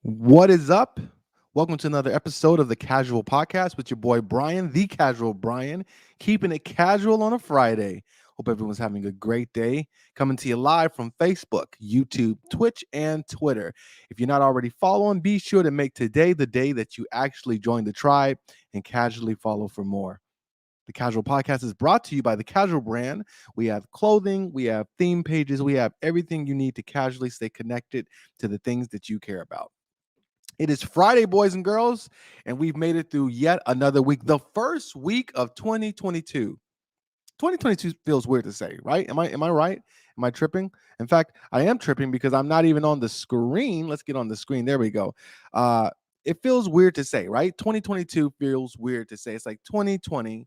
What is up? Welcome to another episode of the Casual Podcast with your boy Brian, the Casual Brian, keeping it casual on a Friday. Hope everyone's having a great day. Coming to you live from Facebook, YouTube, Twitch, and Twitter. If you're not already following, be sure to make today the day that you actually join the tribe and casually follow for more. The Casual Podcast is brought to you by the Casual brand. We have clothing, we have theme pages, we have everything you need to casually stay connected to the things that you care about. It is Friday, boys and girls, and we've made it through yet another week, the first week of 2022. 2022 feels weird to say, right? Am I right? Am I tripping? In fact, I am tripping because I'm not even on the screen. Let's get on the screen. There we go. It feels weird to say, right? 2022 feels weird to say. It's like 2022.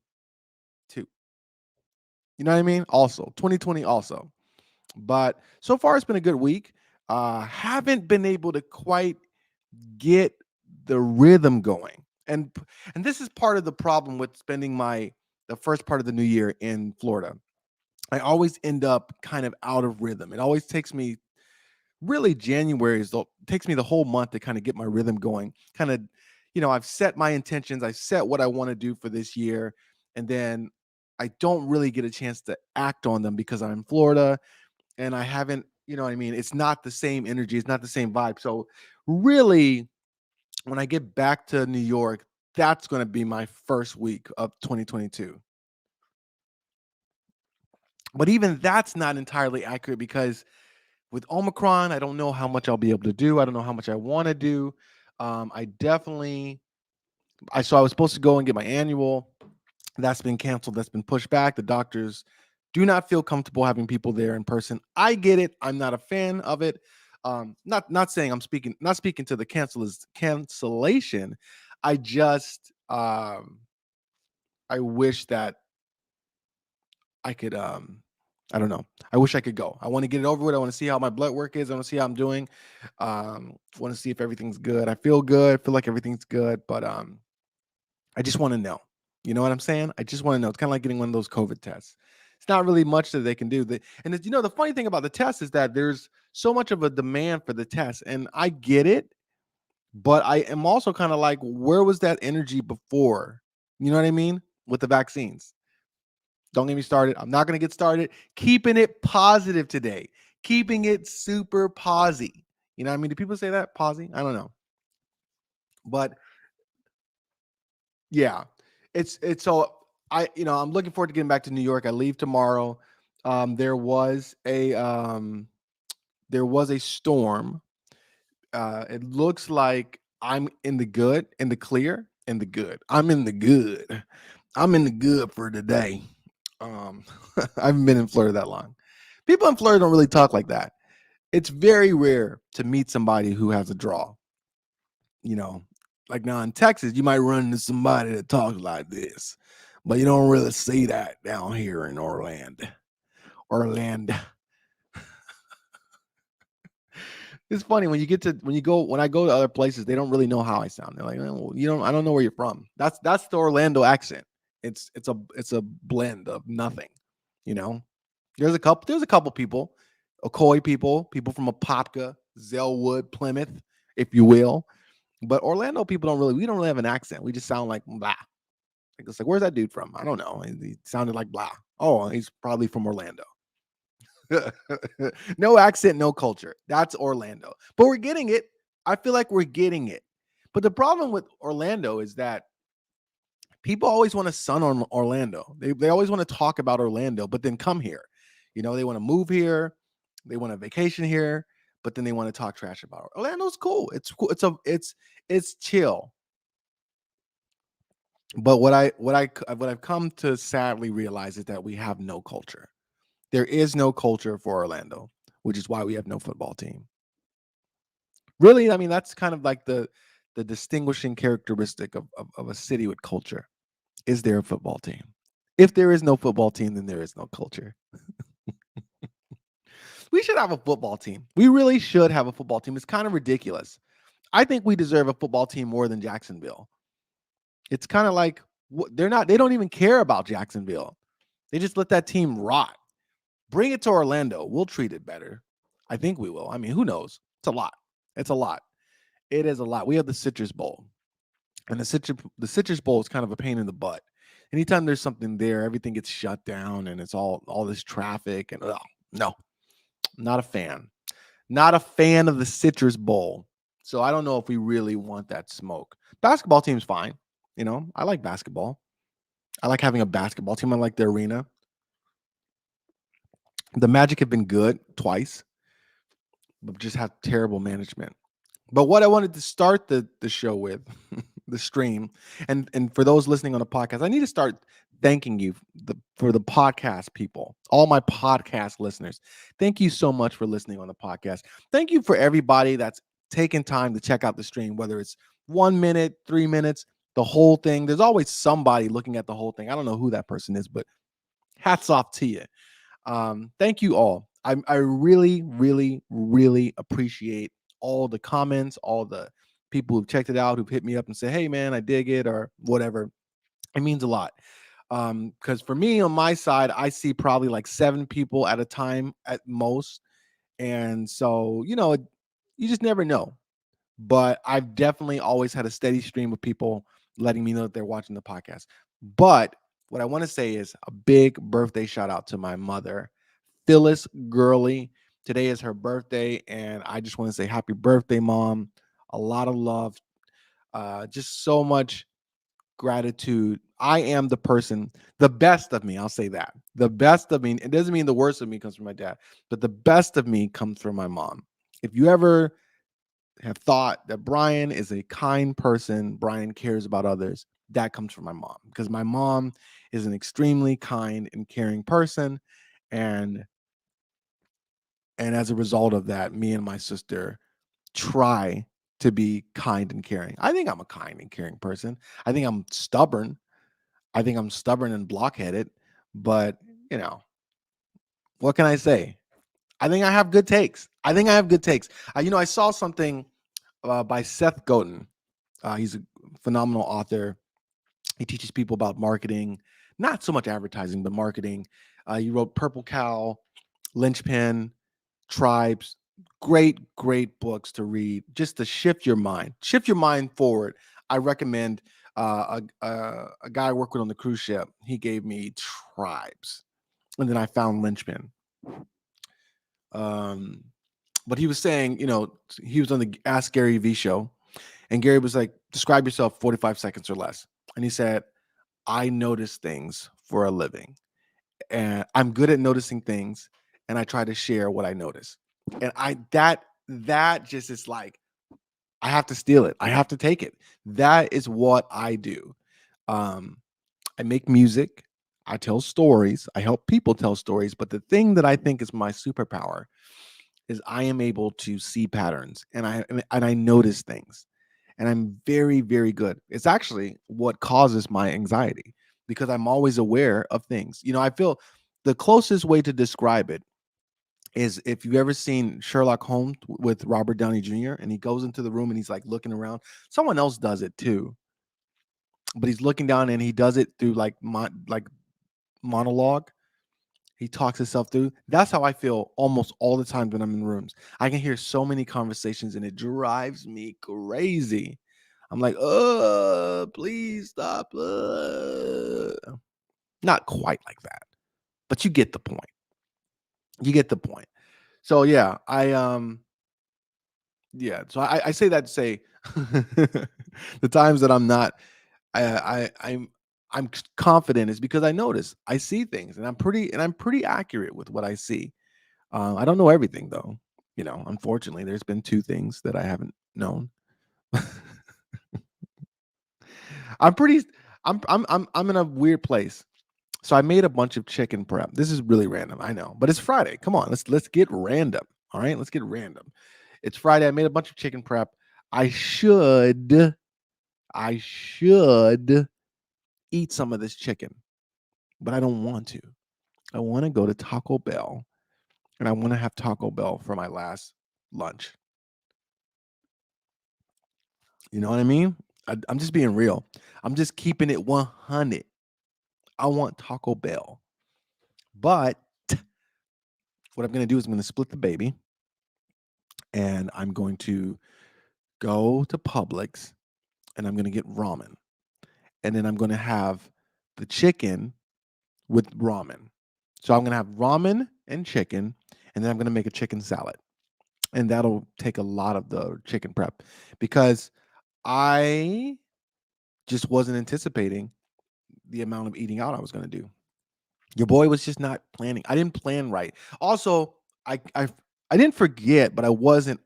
You know what I mean? Also, 2020 also. But so far it's been a good week. Haven't been able to quite get the rhythm going. And this is part of the problem with spending the first part of the new year in Florida. I always end up kind of out of rhythm. It always takes me really takes me the whole month to kind of get my rhythm going. Kind of, I've set my intentions, I set what I want to do for this year, and then I don't really get a chance to act on them because I'm in Florida and I haven't, you know what I mean? It's not the same energy, it's not the same vibe. So really when I get back to New York, that's going to be my first week of 2022. But even that's not entirely accurate because with Omicron, I don't know how much I'll be able to do. I don't know how much I want to do. I definitely, I was supposed to go and get my annual. That's been canceled. That's been pushed back. The doctors do not feel comfortable having people there in person. I get it. I'm not a fan of it. Not saying not speaking to the cancellation. I just I wish that I could I don't know. I wish I could go. I want to get it over with. I want to see how my blood work is. I want to see how I'm doing. Want to see if everything's good. I feel good. I feel like everything's good, but I just want to know. You know what I'm saying? I just want to know. It's kind of like getting one of those COVID tests. It's not really much that they can do. The funny thing about the test is that there's so much of a demand for the test, and I get it, but I am also kind of like, where was that energy before? You know what I mean? With the vaccines. Don't get me started. I'm not going to get started. Keeping it positive today. Keeping it super posy. You know what I mean? Do people say that? Posy? I don't know. But yeah, it's so I'm looking forward to getting back to New York. I leave tomorrow. Um, there was a um, there was a storm. It looks like I'm in the clear, in the good. I'm in the good. I'm in the good for today. Um, I haven't been in Florida that long. People in Florida don't really talk like that. It's very rare to meet somebody who has a draw. You know, like now in Texas, you might run into somebody that talks like this, but you don't really see that down here in Orlando. Orlando. It's funny when I go to other places, they don't really know how I sound. They're like, "Oh, you don't, I don't know where you're from." That's the Orlando accent. It's a blend of nothing. You know, there's a couple people, Ocoee people from Apopka, Zellwood, Plymouth, if you will. But Orlando people we don't really have an accent. We just sound like blah. Like it's like, where's that dude from? I don't know. He sounded like blah. Oh, he's probably from Orlando. No accent, no culture. That's Orlando. But we're getting it. I feel like we're getting it. But the problem with Orlando is that people always want to sun on Orlando. They always want to talk about Orlando, but then come here. They want to move here, they want to vacation here, but then they want to talk trash about it. Orlando's cool. It's cool. It's chill. But what I've come to sadly realize is that we have no culture. There is no culture for Orlando, which is why we have no football team. Really, I mean, that's kind of like the distinguishing characteristic of a city with culture. Is there a football team? If there is no football team, then there is no culture. We should have a football team. We really should have a football team. It's kind of ridiculous. I think we deserve a football team more than Jacksonville. It's kind of like they don't even care about Jacksonville. They just let that team rot. Bring it to Orlando. We'll treat it better. I think we will. I mean, who knows? It's a lot. It's a lot. It is a lot. We have the Citrus Bowl, and the Citrus Bowl is kind of a pain in the butt. Anytime there's something there, everything gets shut down, and it's all this traffic. And no, not a fan. Not a fan of the Citrus Bowl. So I don't know if we really want that smoke. Basketball team's fine. I like basketball. I like having a basketball team. I like the arena. The Magic have been good twice, but just have terrible management. But what I wanted to start the show with, the stream, and for those listening on the podcast, I need to start thanking you for the podcast people, all my podcast listeners. Thank you so much for listening on the podcast. Thank you for everybody that's taken time to check out the stream, whether it's 1 minute, 3 minutes, the whole thing. There's always somebody looking at the whole thing. I don't know who that person is, but hats off to you. Thank you all. I really, really, really appreciate all the comments, all the people who've checked it out, who've hit me up and say, "Hey, man, I dig it," or whatever. It means a lot. Because for me on my side, I see probably like 7 people at a time at most, and so you just never know. But I've definitely always had a steady stream of people letting me know that they're watching the podcast. But what I want to say is a big birthday shout out to my mother, Phyllis Girley. Today is her birthday, and I just want to say happy birthday, Mom. A lot of love, just so much gratitude. I am the person, the best of me. I'll say that. The best of me. It doesn't mean the worst of me comes from my dad, but the best of me comes from my mom. If you ever have thought that Brian is a kind person, Brian cares about others, that comes from my mom, because my mom is an extremely kind and caring person. And as a result of that, me and my sister try to be kind and caring. I think I'm a kind and caring person. I think I'm stubborn. I think I'm stubborn and blockheaded, but you know, what can I say? I think I have good takes. I think I have good takes. I saw something by Seth Godin. He's a phenomenal author. He teaches people about marketing, not so much advertising, but marketing. He wrote Purple Cow, Lynchpin, Tribes. Great, great books to read just to shift your mind forward. I recommend a guy I work with on the cruise ship. He gave me Tribes, and then I found Lynchpin. Um, but he was saying, he was on the Ask Gary V show, and Gary was like, describe yourself 45 seconds or less. And he said, I notice things for a living, and I'm good at noticing things, and I try to share what I notice. And that just is like, I have to steal it. I have to take it. That is what I do. Um, I make music. I tell stories. I help people tell stories. But the thing that I think is my superpower is I am able to see patterns, and I notice things, and I'm very, very good. It's actually what causes my anxiety, because I'm always aware of things. I feel the closest way to describe it is, if you've ever seen Sherlock Holmes with Robert Downey Jr. and he goes into the room and he's like looking around. Someone else does it too, but he's looking down and he does it through like monologue. He talks himself through. That's how I feel almost all the time when I'm in rooms. I can hear so many conversations and it drives me crazy. I'm like, please stop. Not quite like that, but you get the point. You get the point. So yeah, I say that to say the times that I'm not, I'm confident is because I notice, I see things, and I'm pretty accurate with what I see. I don't know everything though. Unfortunately, there's been 2 things that I haven't known. I'm pretty. I'm in a weird place. So I made a bunch of chicken prep. This is really random, I know, but it's Friday. Come on, let's get random. All right, let's get random. It's Friday. I made a bunch of chicken prep. I should, I should eat some of this chicken, but I don't want to. I want to go to Taco Bell, and I want to have Taco Bell for my last lunch. You know what I mean? I'm just being real. I'm just keeping it 100. I want Taco Bell, but what I'm going to do is I'm going to split the baby, and I'm going to go to Publix and I'm going to get ramen. And then I'm going to have the chicken with ramen. So I'm going to have ramen and chicken, and then I'm going to make a chicken salad. And that'll take a lot of the chicken prep because I just wasn't anticipating the amount of eating out I was going to do. Your boy was just not planning. I didn't plan right. Also, I didn't forget, but I wasn't.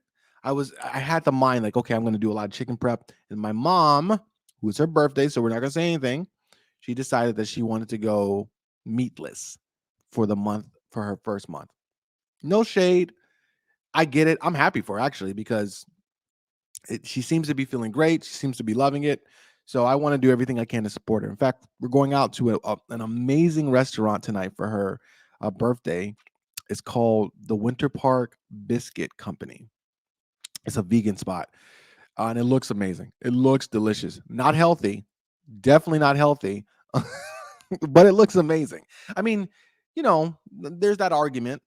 I had the mind like, okay, I'm going to do a lot of chicken prep. And my mom, who it's her birthday, so we're not going to say anything. She decided that she wanted to go meatless for the month for her first month. No shade. I get it. I'm happy for her actually because she seems to be feeling great. She seems to be loving it. So I want to do everything I can to support her. In fact, we're going out to an amazing restaurant tonight for her birthday. It's called the Winter Park Biscuit Company. It's a vegan spot, and it looks amazing. It looks delicious. Not healthy, definitely not healthy, but it looks amazing. I mean, there's that argument.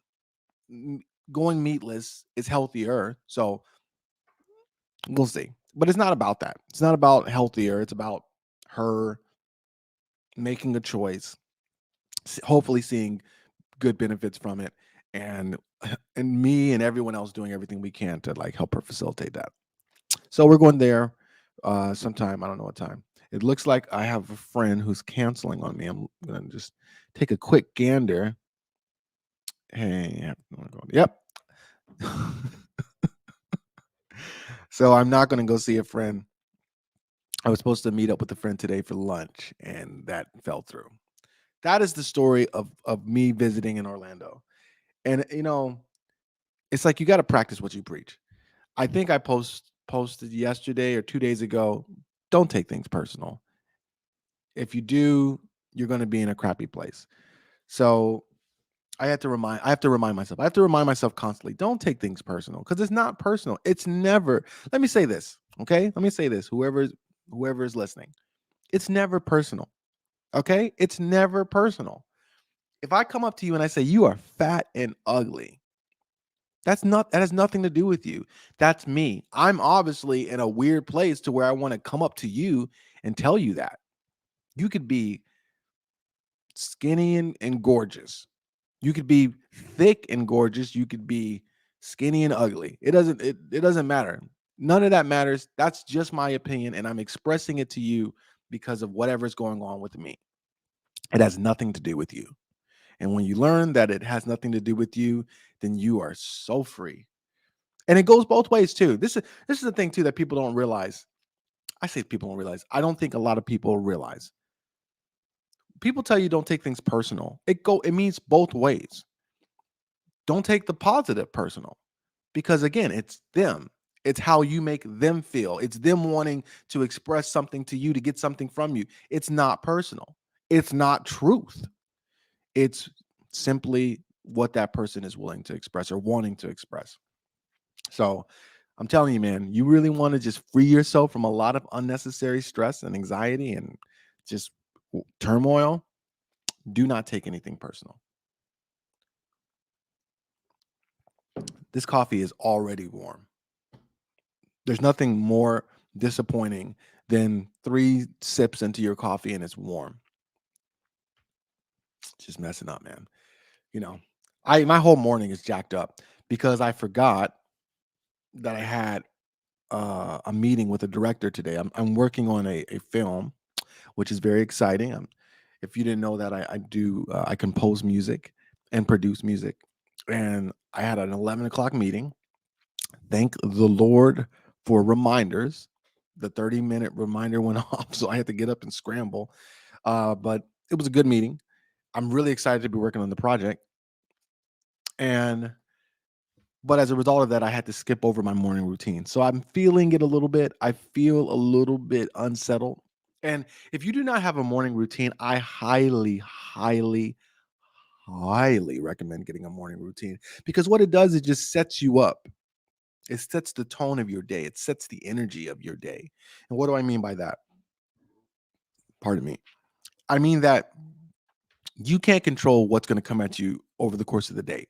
Going meatless is healthier, so we'll see. But it's not about that. It's not about healthier. It's about her making a choice, hopefully seeing good benefits from it, and and me and everyone else doing everything we can to like help her facilitate that. So we're going there sometime. I don't know what time. It looks like I have a friend who's canceling on me. I'm gonna just take a quick gander. Hey, yep. So I'm not gonna go see a friend. I was supposed to meet up with a friend today for lunch, and that fell through. That is the story of me visiting in Orlando. And it's like you got to practice what you preach. I think I posted yesterday or 2 days ago, don't take things personal. If you do, you're going to be in a crappy place. So I have to remind myself. I have to remind myself constantly, don't take things personal because it's not personal. It's never. Let me say this, okay? Let me say this. Whoever is listening, it's never personal. Okay? It's never personal. If I come up to you and I say you are fat and ugly, that has nothing to do with you. That's me. I'm obviously in a weird place to where I want to come up to you and tell you that. You could be skinny and gorgeous. You could be thick and gorgeous. You could be skinny and ugly. It doesn't matter. None of that matters. That's just my opinion and I'm expressing it to you because of whatever's going on with me. It has nothing to do with you. And when you learn that it has nothing to do with you, then you are so free. And it goes both ways too. This is the thing too that people don't realize. I say people don't realize. I don't think a lot of people realize. People tell you don't take things personal. It means both ways. Don't take the positive personal because again, it's them. It's how you make them feel. It's them wanting to express something to you to get something from you. It's not personal. It's not truth. It's simply what that person is willing to express or wanting to express. So I'm telling you, man, you really want to just free yourself from a lot of unnecessary stress and anxiety and just turmoil. Do not take anything personal. This coffee is already warm. There's nothing more disappointing than 3 sips into your coffee and it's warm. It's just messing up, man. You know, my whole morning is jacked up because I forgot that I had a meeting with a director today. I'm working on a film, which is very exciting. If you didn't know that, I compose music and produce music, and I had an 11 o'clock meeting. Thank the Lord for reminders. The 30-minute reminder went off, so I had to get up and scramble. But it was a good meeting. I'm really excited to be working on the project, and but as a result of that, I had to skip over my morning routine. So I'm feeling it a little bit. I feel a little bit unsettled. And if you do not have a morning routine, I highly, highly, highly recommend getting a morning routine because what it does, it just sets you up. It sets the tone of your day. It sets the energy of your day. And what do I mean by that? Pardon me. I mean that you can't control what's going to come at you over the course of the day.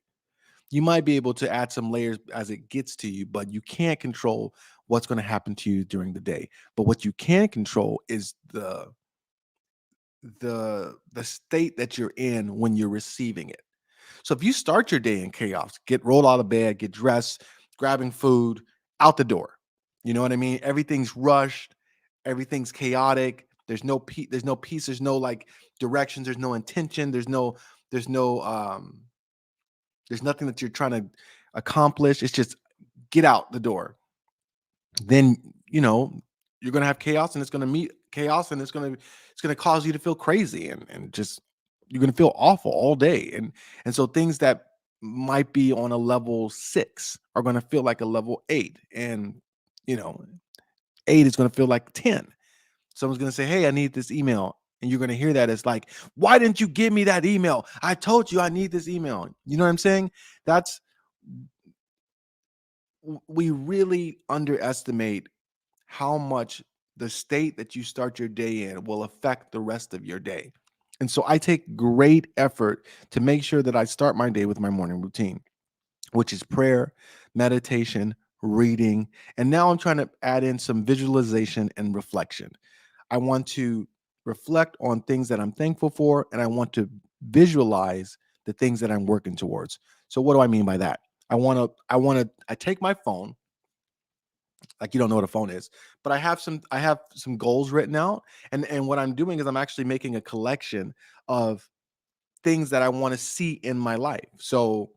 You might be able to add some layers as it gets to you, but you can't control what's going to happen to you during the day. But what you can control is the state that you're in when you're receiving it. So if you start your day in chaos, get rolled out of bed, get dressed, grabbing food, out the door. You know what I mean? Everything's rushed, everything's chaotic. There's no peace, there's no like directions, there's no intention, there's no there's nothing that you're trying to accomplish. It's just get out the door. Then, you know, you're going to have chaos and it's going to meet chaos and it's going to cause you to feel crazy and just you're going to feel awful all day. And so things that might be on a level 6 are going to feel like a level 8, and you know, 8 is going to feel like 10. Someone's going to say, "Hey, I need this email." And you're going to hear that it's like, "Why didn't you give me that email? I told you I need this email." You know what I'm saying? That's we really underestimate how much the state that you start your day in will affect the rest of your day. And so I take great effort to make sure that I start my day with my morning routine, which is prayer, meditation, reading, and now I'm trying to add in some visualization and reflection. I want to reflect on things that I'm thankful for, and I want to visualize the things that I'm working towards. So what do I mean by that? I take my phone, like you don't know what a phone is, but I have some goals written out, and what I'm doing is I'm actually making a collection of things that I want to see in my life. So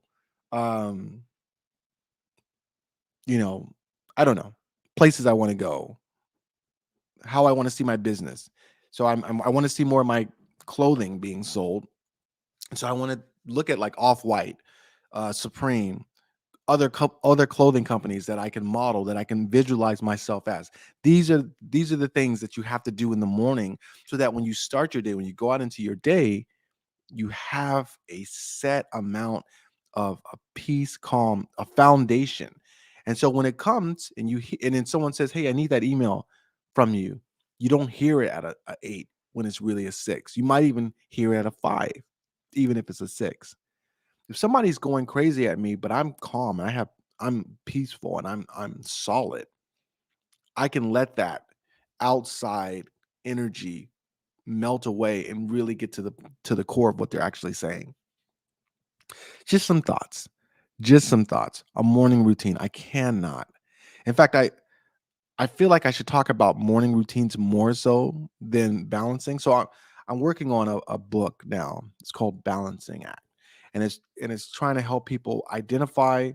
um you know, I don't know, places I want to go, how I want to see my business. So I want to see more of my clothing being sold. So I want to look at like Off-White, Supreme, other clothing companies that I can model, that I can visualize myself as. These are the things that you have to do in the morning so that when you start your day, when you go out into your day, you have a set amount of a peace, calm, a foundation. And so when it comes and and then someone says, "Hey, I need that email from you," you don't hear it at a 8 when it's really a 6. You might even hear it at a 5, even if it's a 6. If somebody's going crazy at me, but I'm calm and I'm peaceful and I'm solid, I can let that outside energy melt away and really get to the core of what they're actually saying. Just some thoughts. Just some thoughts. A morning routine. I cannot. In fact, I feel like I should talk about morning routines more so than balancing. So I'm working on a book now. It's called Balancing Act, and it's trying to help people identify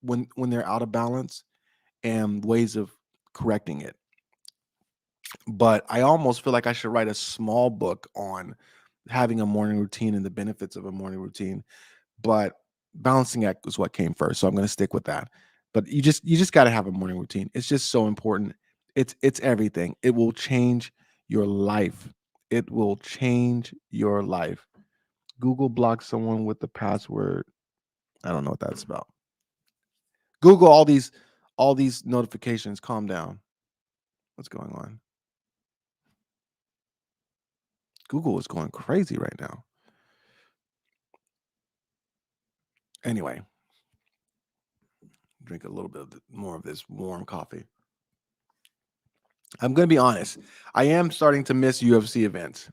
when they're out of balance and ways of correcting it. But I almost feel like I should write a small book on having a morning routine and the benefits of a morning routine, but balancing act was what came first, so I'm going to stick with that. But you just got to have a morning routine. It's just so important. It's everything. It will change your life. It will change your life. Google blocked someone with the password. I don't know what that's about. Google all these notifications. Calm down. What's going on? Google is going crazy right now. Anyway, drink a little bit more of this warm coffee. I'm going to be honest. I am starting to miss UFC events.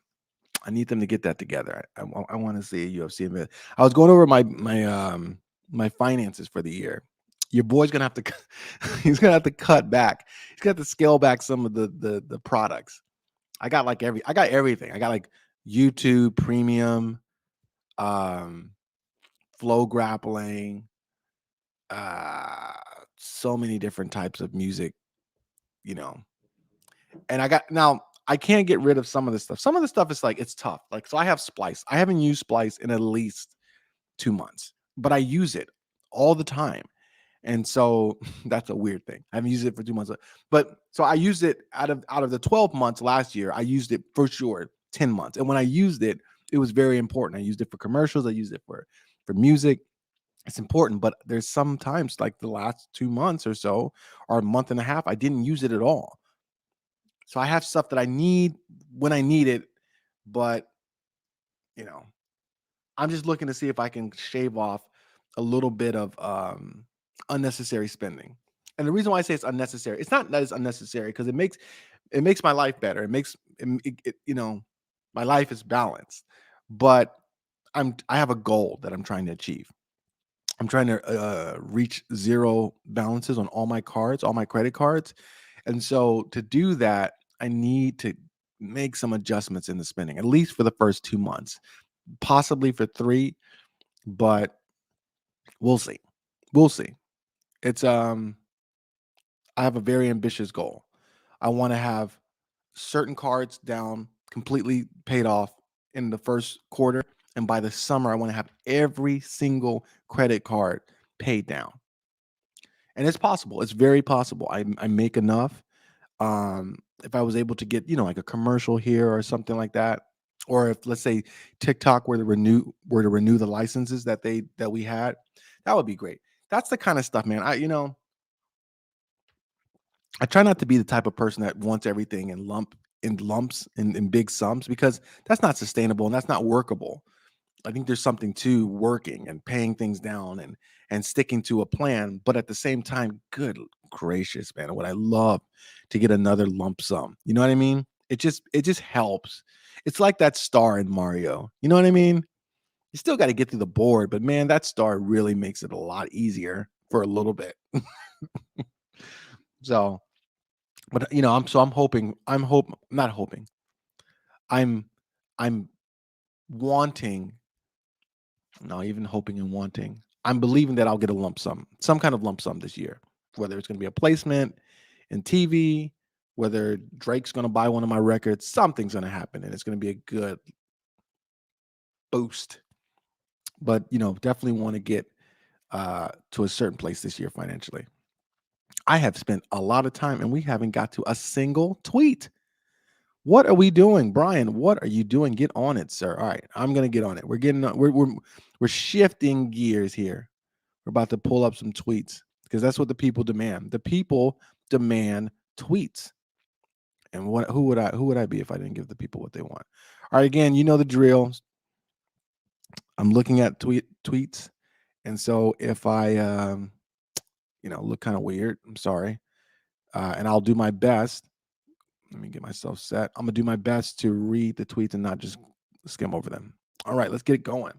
I need them to get that together. I want to see a UFC event. I was going over my finances for the year. Your boy's gonna have to he's gonna have to cut back. He's gonna have to scale back some of the products. I got everything. I got like YouTube Premium, um, Flow Grappling, uh, so many different types of music, you know. And I got now I can't get rid of some of this stuff. Some of the stuff is like it's tough. Like so I have Splice. I haven't used Splice in at least 2 months, but I use it all the time. And so that's a weird thing. I haven't used it for 2 months. But so I used it out of the 12 months last year, I used it for sure 10 months. And when I used it, it was very important. I used it for commercials, I used it for music. It's important, but there's sometimes like the last 2 months or so or a month and a half, I didn't use it at all. So I have stuff that I need when I need it, but you know, I'm just looking to see if I can shave off a little bit of unnecessary spending. And the reason why I say it's unnecessary, it's not that it's unnecessary because it makes my life better. My life is balanced. But I have a goal that I'm trying to achieve. I'm trying to reach zero balances on all my cards, all my credit cards. And so to do that, I need to make some adjustments in the spending, at least for the first 2 months, possibly for three, but we'll see. We'll see. It's I have a very ambitious goal. I want to have certain cards down, completely paid off in the first quarter. And by the summer, I want to have every single credit card paid down. And it's possible. It's very possible. I make enough. If I was able to get, like a commercial here or something like that, or if let's say TikTok were to renew the licenses that we had, that would be great. That's the kind of stuff, man. I try not to be the type of person that wants everything in lumps in big sums because that's not sustainable and that's not workable. I think there's something to working and paying things down and sticking to a plan, but at the same time, good gracious, man, would I love to get another lump sum. You know what I mean? It just helps. It's like that star in Mario. You know what I mean? You still got to get through the board, but man, that star really makes it a lot easier for a little bit. So, but I'm hoping, not hoping. I'm I'm wanting, no, even hoping and wanting. I'm believing that I'll get a lump sum, some kind of lump sum this year, whether it's going to be a placement in TV, whether Drake's going to buy one of my records, something's going to happen and it's going to be a good boost. But, definitely want to get to a certain place this year financially. I have spent a lot of time and we haven't got to a single tweet. What are we doing, Brian? What are you doing? Get on it, sir. All right, I'm gonna get on it. We're shifting gears here. We're about to pull up some tweets because that's what the people demand. The people demand tweets. And who would I be if I didn't give the people what they want? All right, again, you know the drill. I'm looking at tweets, and so if I look kind of weird, I'm sorry, and I'll do my best. Let me get myself set. I'm gonna do my best to read the tweets and not just skim over them. All right, let's get it going.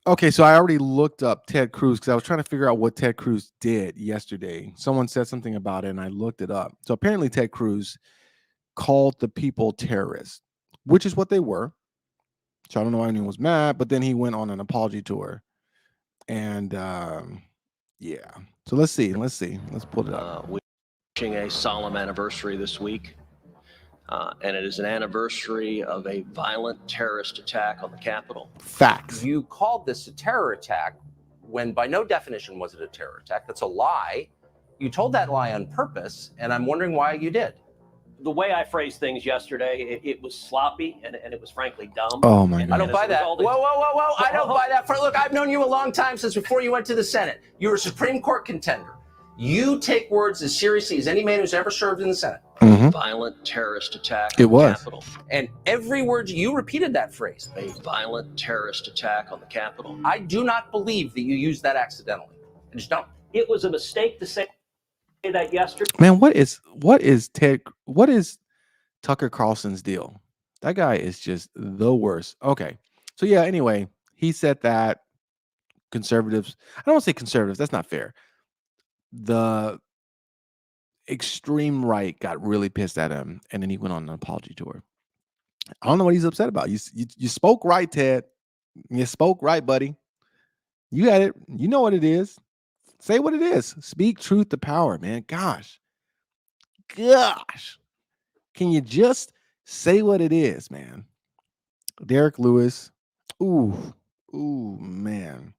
Okay, so I already looked up Ted Cruz because I was trying to figure out what Ted Cruz did yesterday. Someone said something about it, and I looked it up. So apparently, Ted Cruz called the people terrorists, which is what they were. So I don't know why anyone was mad, but then he went on an apology tour, and yeah. So let's see. Let's pull it up. Wishing a solemn anniversary this week. And it is an anniversary of a violent terrorist attack on the Capitol. Facts. You called this a terror attack when by no definition was it a terror attack. That's a lie. You told that lie on purpose, and I'm wondering why you did. The way I phrased things yesterday, it was sloppy and it was frankly dumb. Oh my God. I don't buy that. Whoa. I don't buy that. Look, I've known you a long time, since before you went to the Senate. You were a Supreme Court contender. You take words as seriously as any man who's ever served in the Senate. Mm-hmm. Violent terrorist attack on the Capitol. And every word you repeated that phrase. A violent terrorist attack on the Capitol. I do not believe that you used that accidentally. I just don't. It was a mistake to say that yesterday. Man, what is Tucker Carlson's deal? That guy is just the worst. Okay. So yeah, anyway, he said that conservatives, I don't want to say conservatives, that's not fair. The extreme right got really pissed at him, and then he went on an apology tour. I don't know what he's upset about. You spoke right, Ted. You spoke right, buddy. You had it. You know what it is. Say what it is. Speak truth to power, man. Gosh. Can you just say what it is, man? Derek Lewis. Ooh, man.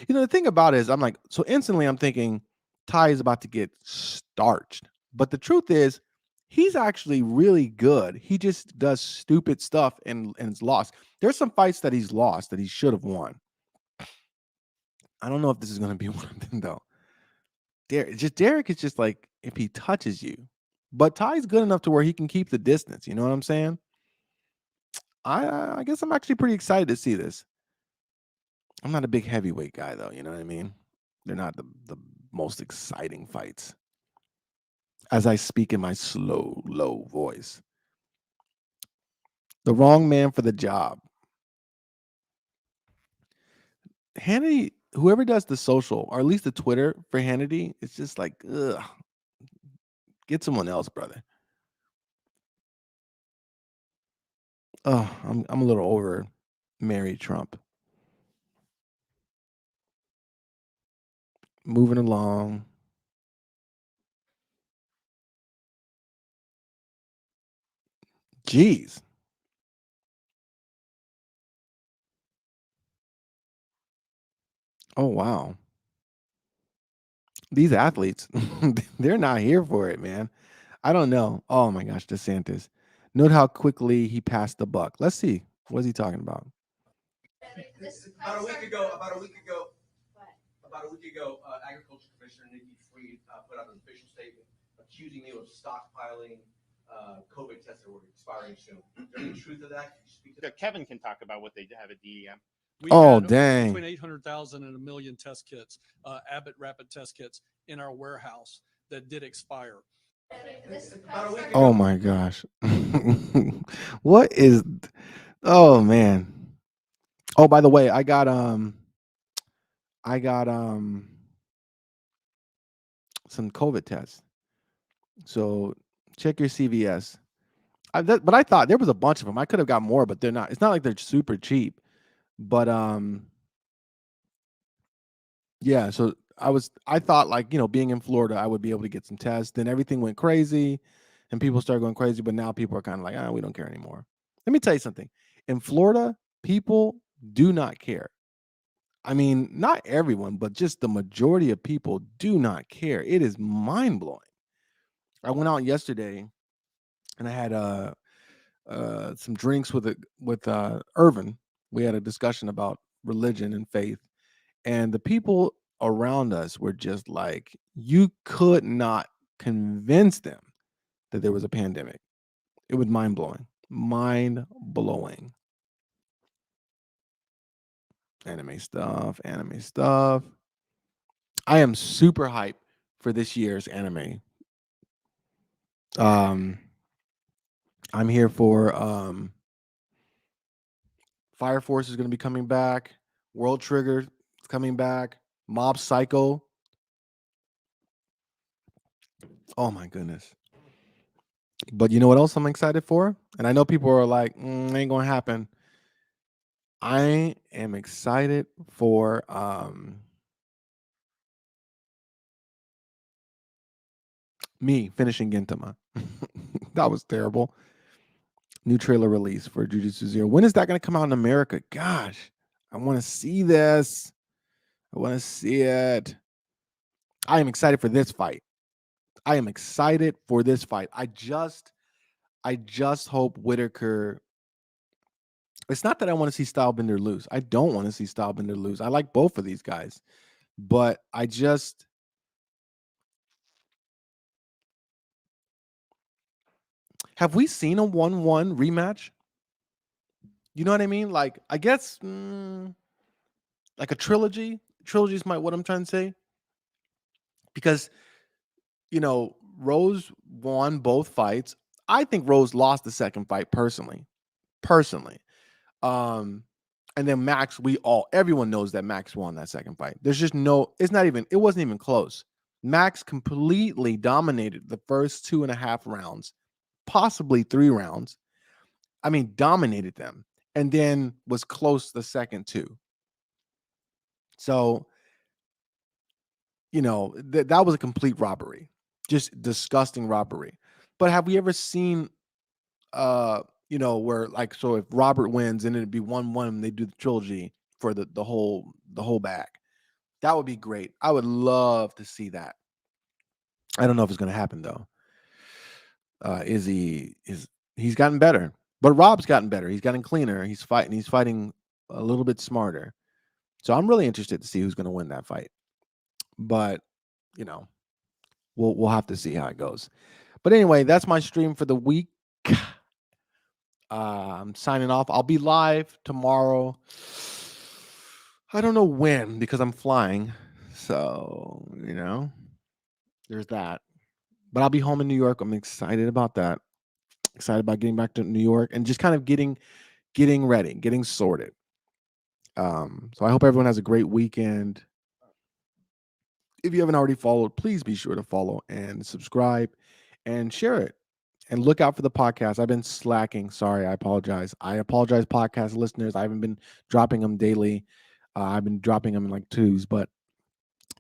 The thing about it is, I'm like, so instantly I'm thinking Ty is about to get starched. But the truth is, he's actually really good. He just does stupid stuff and it's lost. There's some fights that he's lost that he should have won. I don't know if this is going to be one of them, though. Derek is just like, if he touches you. But Ty's good enough to where he can keep the distance. You know what I'm saying? I guess I'm actually pretty excited to see this. I'm not a big heavyweight guy, though. You know what I mean? They're not the most exciting fights. As I speak in my slow, low voice. The wrong man for the job. Hannity, whoever does the social, or at least the Twitter for Hannity, it's just like, ugh, get someone else, brother. Oh, I'm a little over Mary Trump. Moving along. Jeez. Oh wow. These athletes, they're not here for it, man. I don't know. Oh my gosh, DeSantis. Note how quickly he passed the buck. Let's see. What is he talking about? About a week ago, Agriculture Commissioner Nikki Fried put out an official statement accusing you of stockpiling COVID tests that were expiring soon. Is there any truth to that? Can you speak to that? Kevin can talk about what they have at DEM. We Oh, had dang. between 800,000 and a million test kits, Abbott rapid test kits in our warehouse that did expire. Oh my gosh. What is Oh man. Oh, by the way, I got some COVID tests. So check your CVS. But I thought there was a bunch of them. I could have got more, but they're not. It's not like they're super cheap. But yeah. So I thought, like, being in Florida, I would be able to get some tests. Then everything went crazy, and people started going crazy. But now people are kind of like, we don't care anymore. Let me tell you something. In Florida, people do not care. I mean, not everyone, but just the majority of people do not care. It is mind blowing. I went out yesterday, and I had some drinks with Irvin. We had a discussion about religion and faith, and the people around us were just like, you could not convince them that there was a pandemic. It was mind blowing. Mind blowing. Anime stuff. I am super hyped for this year's anime. I'm here for Fire Force is going to be coming back. World Trigger is coming back. Mob Psycho. Oh my goodness. But you know what else I'm excited for? And I know people are like, ain't going to happen. I am excited for me finishing Gintama. That was terrible. New trailer release for Jujutsu Zero. When is that going to come out in America? Gosh, I want to see this. I want to see it. I am excited for this fight. I just hope Whitaker. It's not that I want to see Stylebender lose. I don't want to see Stylebender lose. I like both of these guys, but have we seen a 1-1 rematch? You know what I mean? Like, I guess like a trilogy. Trilogy is what I'm trying to say. Because, Rose won both fights. I think Rose lost the second fight personally. And then Max, everyone knows that Max won that second fight. There's just it wasn't even close. Max completely dominated the first 2.5 rounds, possibly 3 rounds. I mean, dominated them, and then was close the second 2. So, that was a complete robbery, just disgusting robbery. But have we ever seen, where, like, so if Robert wins and it'd be 1-1, and they do the trilogy for the whole bag? That would be great. I would love to see that. I don't know if it's going to happen though. He's gotten better, but Rob's gotten better. He's gotten cleaner. He's fighting a little bit smarter. So I'm really interested to see who's going to win that fight. But, we'll have to see how it goes. But anyway, that's my stream for the week. I'm signing off. I'll be live tomorrow. I don't know when because I'm flying. So, there's that. But I'll be home in New York. I'm excited about that. Excited about getting back to New York and just kind of getting ready, getting sorted. So I hope everyone has a great weekend. If you haven't already followed, please be sure to follow and subscribe and share it. And look out for the podcast. I've been slacking. Sorry, I apologize. I apologize, podcast listeners. I haven't been dropping them daily. I've been dropping them in like twos, but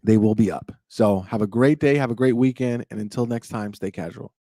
they will be up. So have a great day. Have a great weekend. And until next time, stay casual.